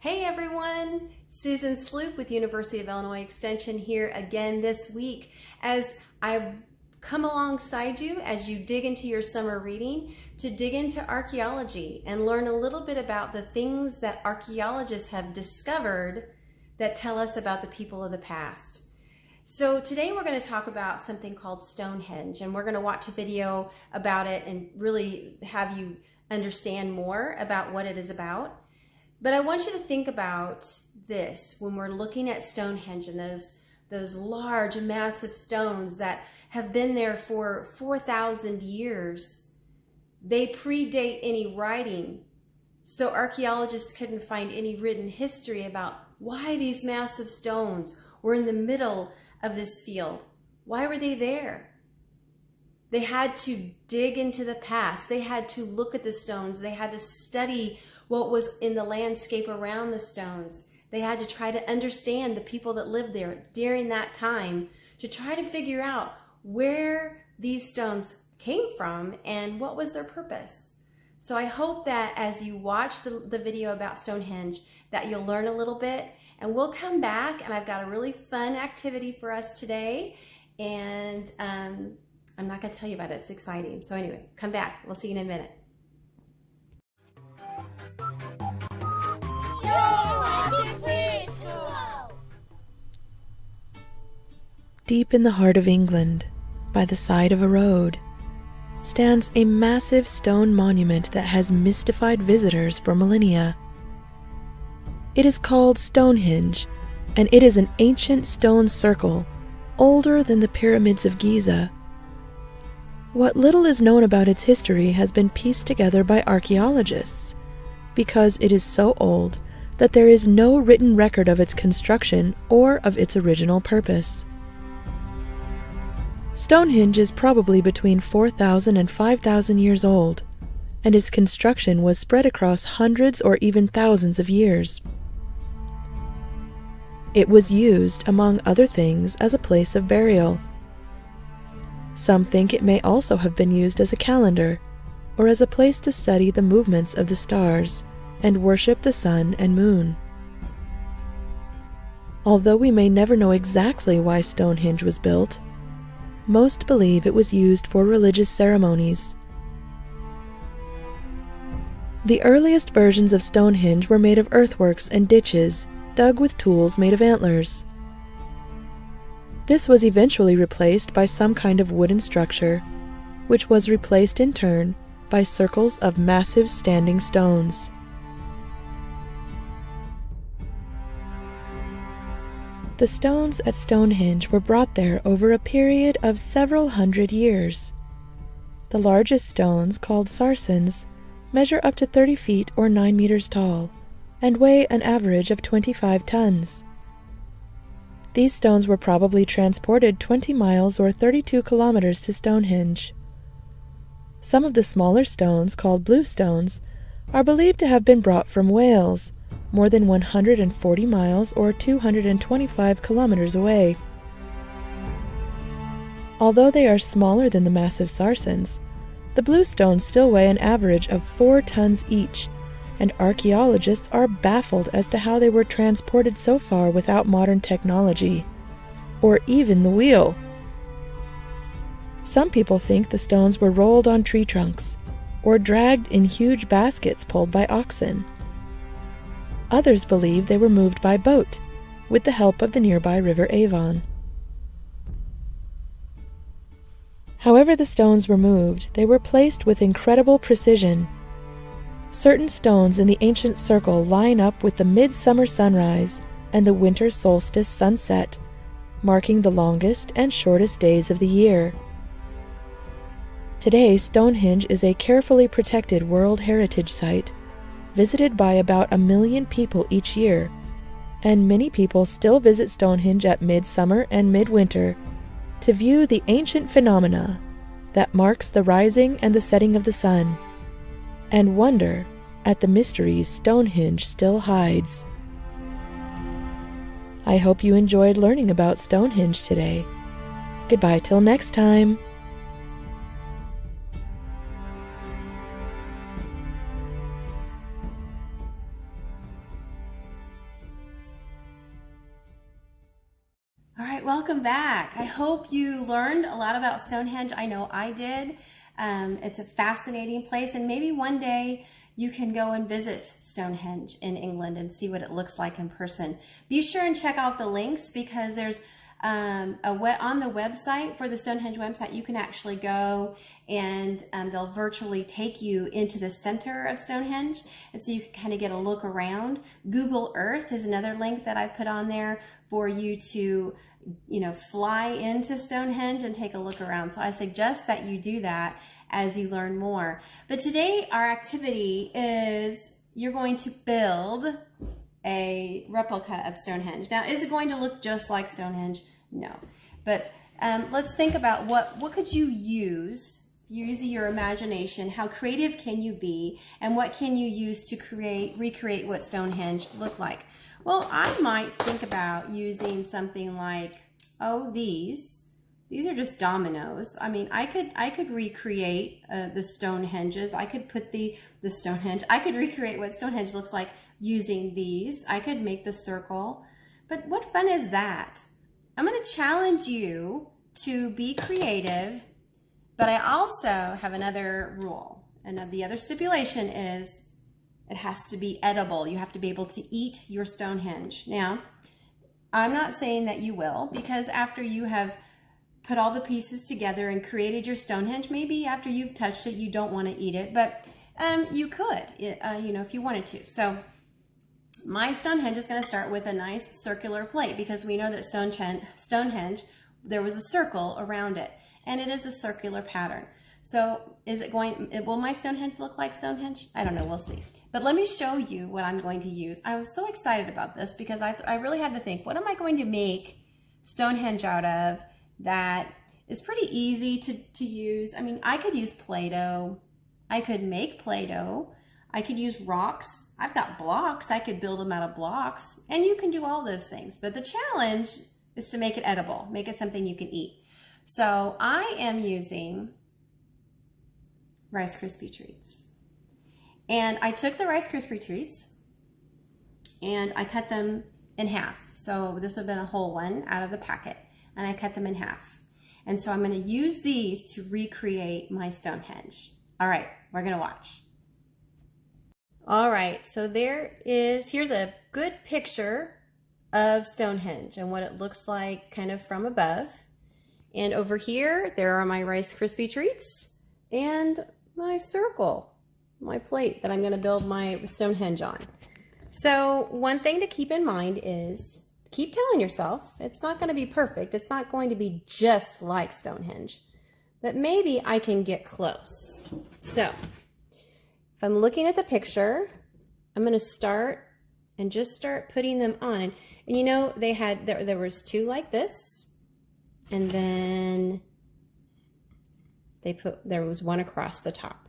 Hey everyone, Susan Sloop with University of Illinois Extension here again this week as I come alongside you as you dig into your summer reading to dig into archaeology and learn a little bit about the things that archaeologists have discovered that tell us about the people of the past. So today we're going to talk about something called Stonehenge, and we're going to watch a video about it and really have you understand more about what it is about. But I want you to think about this when we're looking at Stonehenge and those large, massive stones that have been there for 4,000 years. They predate any writing, so archaeologists couldn't find any written history about why these massive stones were in the middle of this field. Why were they there? They had to dig into the past. They had to look at the stones. They had to study what was in the landscape around the stones. They had to try to understand the people that lived there during that time to try to figure out where these stones came from and what was their purpose. So I hope that as you watch the video about Stonehenge that you'll learn a little bit, and we'll come back and I've got a really fun activity for us today, and I'm not going to tell you about it. It's exciting. So anyway, come back. We'll see you in a minute. Deep in the heart of England, by the side of a road, stands a massive stone monument that has mystified visitors for millennia. It is called Stonehenge, and it is an ancient stone circle, older than the pyramids of Giza. What little is known about its history has been pieced together by archaeologists, because it is so old that there is no written record of its construction or of its original purpose. Stonehenge is probably between 4,000 and 5,000 years old, and its construction was spread across hundreds or even thousands of years. It was used, among other things, as a place of burial. Some think it may also have been used as a calendar, or as a place to study the movements of the stars and worship the sun and moon. Although we may never know exactly why Stonehenge was built, most believe it was used for religious ceremonies. The earliest versions of Stonehenge were made of earthworks and ditches dug with tools made of antlers. This was eventually replaced by some kind of wooden structure, which was replaced in turn by circles of massive standing stones. The stones at Stonehenge were brought there over a period of several hundred years. The largest stones, called sarsens, measure up to 30 feet or 9 meters tall, and weigh an average of 25 tons. These stones were probably transported 20 miles or 32 kilometers to Stonehenge. Some of the smaller stones, called blue stones, are believed to have been brought from Wales, more than 140 miles or 225 kilometers away. Although they are smaller than the massive sarsens, the blue stones still weigh an average of 4 tons each, and archaeologists are baffled as to how they were transported so far without modern technology, or even the wheel. Some people think the stones were rolled on tree trunks, or dragged in huge baskets pulled by oxen. Others believe they were moved by boat, with the help of the nearby river Avon. However the stones were moved, they were placed with incredible precision. Certain stones in the ancient circle line up with the midsummer sunrise and the winter solstice sunset, marking the longest and shortest days of the year. Today, Stonehenge is a carefully protected World Heritage Site, visited by about 1 million people each year, and many people still visit Stonehenge at midsummer and midwinter to view the ancient phenomena that marks the rising and the setting of the sun, and wonder at the mysteries Stonehenge still hides. I hope you enjoyed learning about Stonehenge today. Goodbye till next time. All right, welcome back. I hope you learned a lot about Stonehenge. I know I did. It's a fascinating place, and maybe one day you can go and visit Stonehenge in England and see what it looks like in person. Be sure and check out the links, because there's on the website, for the Stonehenge website, you can actually go and they'll virtually take you into the center of Stonehenge, and so you can kind of get a look around. Google Earth is another link that I put on there for you to, fly into Stonehenge and take a look around. So I suggest that you do that as you learn more. But today our activity is you're going to build a replica of Stonehenge. Now, is it going to look just like Stonehenge? No. But let's think about what could you use your imagination. How creative can you be, and what can you use to recreate what Stonehenge looked like? Well, I might think about using something like, these are just dominoes. I mean, I could recreate the Stonehenges. I could put the Stonehenge. I could recreate what Stonehenge looks like using these. I could make the circle. But what fun is that? I'm going to challenge you to be creative, but I also have another rule. And the other stipulation is it has to be edible. You have to be able to eat your Stonehenge. Now, I'm not saying that you will, because after you have put all the pieces together and created your Stonehenge, maybe after you've touched it, you don't want to eat it, but you could, if you wanted to. So my Stonehenge is going to start with a nice circular plate, because we know that Stonehenge, there was a circle around it, and it is a circular pattern. So will my Stonehenge look like Stonehenge? I don't know, we'll see. But let me show you what I'm going to use. I was so excited about this because I really had to think, what am I going to make Stonehenge out of that is pretty easy to use? I mean, I could use Play-Doh. I could make Play-Doh. I could use rocks. I've got blocks. I could build them out of blocks. And you can do all those things. But the challenge is to make it edible, make it something you can eat. So I am using Rice Krispie Treats. And I took the Rice Krispie Treats and I cut them in half. So this would have been a whole one out of the packet. And I cut them in half. And so I'm going to use these to recreate my Stonehenge. All right, we're going to watch. All right, so here's a good picture of Stonehenge and what it looks like kind of from above. And over here, there are my Rice Krispie Treats and my circle, my plate that I'm going to build my Stonehenge on. So one thing to keep in mind is keep telling yourself it's not going to be perfect. It's not going to be just like Stonehenge, but maybe I can get close. So if I'm looking at the picture, I'm going to start putting them on. And there was two like this, and then there was one across the top.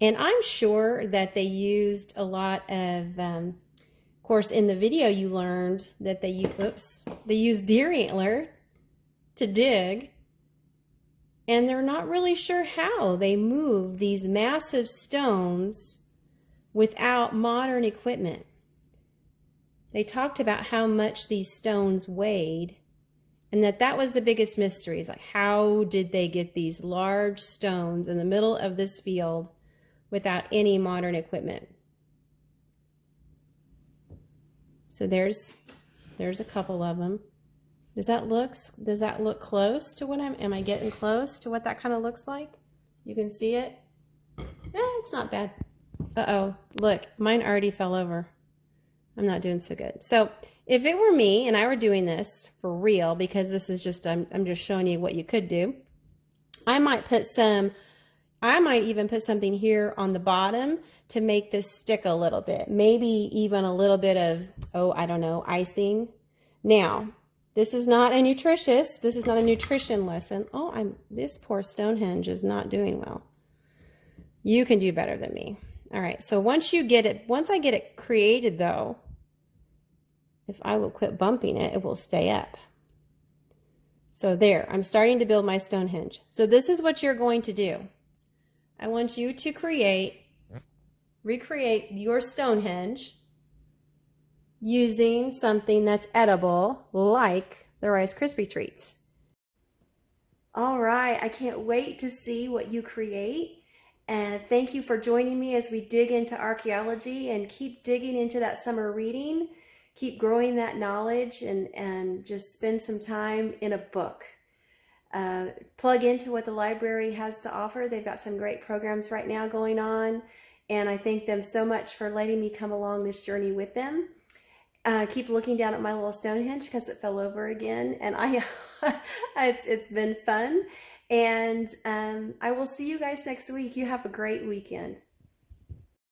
And I'm sure that they used a lot of course, in the video you learned that they used deer antler to dig, and they're not really sure how they move these massive stones without modern equipment. They talked about how much these stones weighed, and that was the biggest mystery. Is like, how did they get these large stones in the middle of this field without any modern equipment? So there's a couple of them. Does that look close to what am I getting close to what that kind of looks like? You can see it? It's not bad. Uh-oh, look, mine already fell over. I'm not doing so good. So if it were me and I were doing this for real, because this is just, I'm just showing you what you could do, I might even put something here on the bottom to make this stick a little bit. Maybe even a little bit of, icing. Now, this is not a nutrition lesson. This poor Stonehenge is not doing well. You can do better than me. All right, so once I get it created though, if I will quit bumping it, it will stay up. So there, I'm starting to build my Stonehenge. So this is what you're going to do. I want you to recreate your Stonehenge using something that's edible, like the Rice Krispie treats. All right, I can't wait to see what you create. And thank you for joining me as we dig into archaeology and keep digging into that summer reading. Keep growing that knowledge and just spend some time in a book. Plug into what the library has to offer. They've got some great programs right now going on. And I thank them so much for letting me come along this journey with them. Keep looking down at my little Stonehenge because it fell over again, and it's been fun. And I will see you guys next week. You have a great weekend.